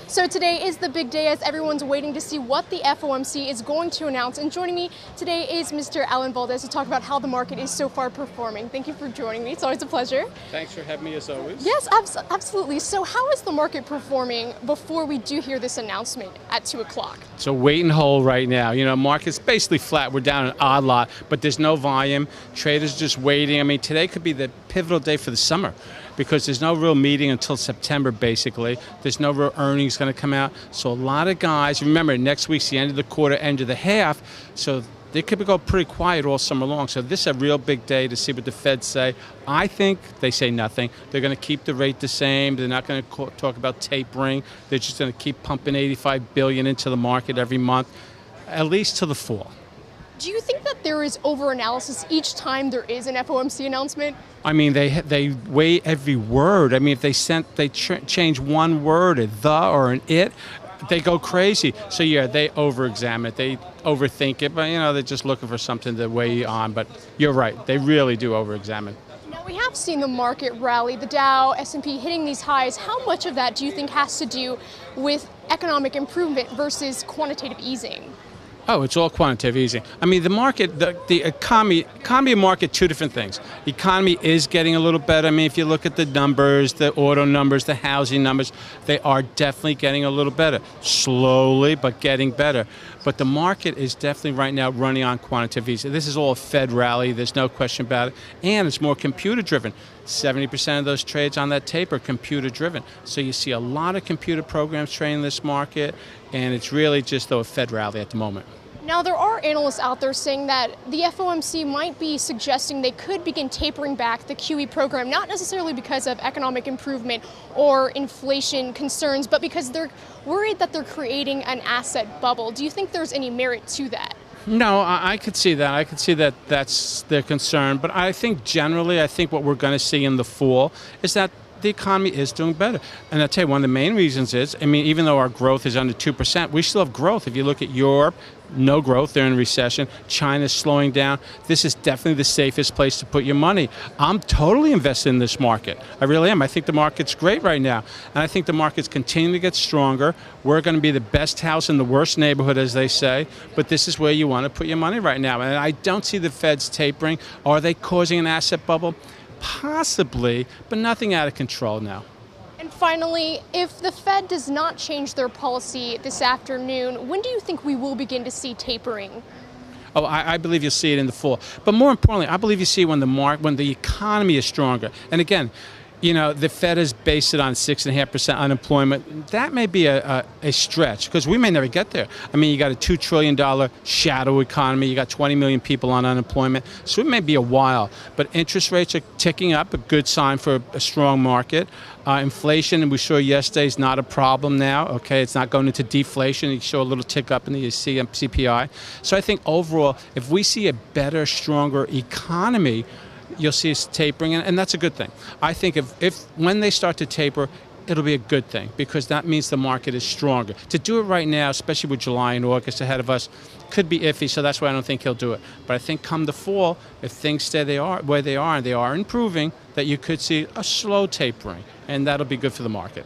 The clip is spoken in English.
So today is the big day as everyone's waiting to see what the FOMC is going to announce. And joining me today is Mr. Alan Valdez to talk about how the market is so far performing. Thank you for joining me. It's always a pleasure. Thanks for having me as always. Yes, absolutely. So how is the market performing before we do hear this announcement at 2 o'clock? So wait and hold right now. You know, market's basically flat. We're down an odd lot, but there's no volume. Traders just waiting. I mean, today could be the pivotal day for the summer because there's no real meeting until September, basically. There's no real earnings going to come out. So a lot of guys, remember, next week's the end of the quarter, end of the half, so they could go pretty quiet all summer long. So this is a real big day to see what the Fed say. I think they say nothing. They're going to keep the rate the same. They're not going to talk about tapering. They're just going to keep pumping $85 billion into the market every month, at least till the fall. Do you think that there is overanalysis each time there is an FOMC announcement? I mean, they weigh every word. I mean, if they change one word, a the or an it, they go crazy. So yeah, they over-examine it, they overthink it, but you know, they're just looking for something to weigh on. But you're right, they really do over-examine. Now we have seen the market rally, the Dow, S&P hitting these highs. How much of that do you think has to do with economic improvement versus quantitative easing? Oh, it's all quantitative easing. I mean, the market, the economy and market, two different things. The economy is getting a little better. I mean, if you look at the numbers, the auto numbers, the housing numbers, they are definitely getting a little better. Slowly, but getting better. But the market is definitely right now running on quantitative easing. This is all a Fed rally. There's no question about it. And it's more computer-driven. 70% of those trades on that tape are computer-driven. So you see a lot of computer programs trading this market, and it's really just a Fed rally at the moment. Now, there are analysts out there saying that the FOMC might be suggesting they could begin tapering back the QE program, not necessarily because of economic improvement or inflation concerns, but because they're worried that they're creating an asset bubble. Do you think there's any merit to that? No, I could see that. I could see that that's their concern. But I think generally, what we're going to see in the fall is that the economy is doing better. And I'll tell you, one of the main reasons is, I mean, even though our growth is under 2%, we still have growth. If you look at Europe, no growth, they're in recession. China's slowing down. This is definitely the safest place to put your money. I'm totally invested in this market. I really am. I think the market's great right now. And I think the market's continuing to get stronger. We're going to be the best house in the worst neighborhood, as they say. But this is where you want to put your money right now. And I don't see the Feds tapering. Are they causing an asset bubble? Possibly, but nothing out of control now. And finally, if the Fed does not change their policy this afternoon, when do you think we will begin to see tapering? Oh, I believe you'll see it in the fall. But more importantly, I believe you see it when the economy is stronger. And again, you know, the Fed has based it on 6.5% unemployment. That may be a stretch because we may never get there. I mean, you got a $2 trillion shadow economy. You got 20 million people on unemployment. So it may be a while. But interest rates are ticking up, a good sign for a strong market. Inflation, and we saw yesterday, is not a problem now. Okay, it's not going into deflation. You saw a little tick up in the CPI. So I think overall, if we see a better, stronger economy, you'll see us tapering, and that's a good thing. I think if when they start to taper, it'll be a good thing because that means the market is stronger. To do it right now, especially with July and August ahead of us, could be iffy, so that's why I don't think he'll do it. But I think come the fall, if things stay where they are, and they are improving, that you could see a slow tapering, and that'll be good for the market.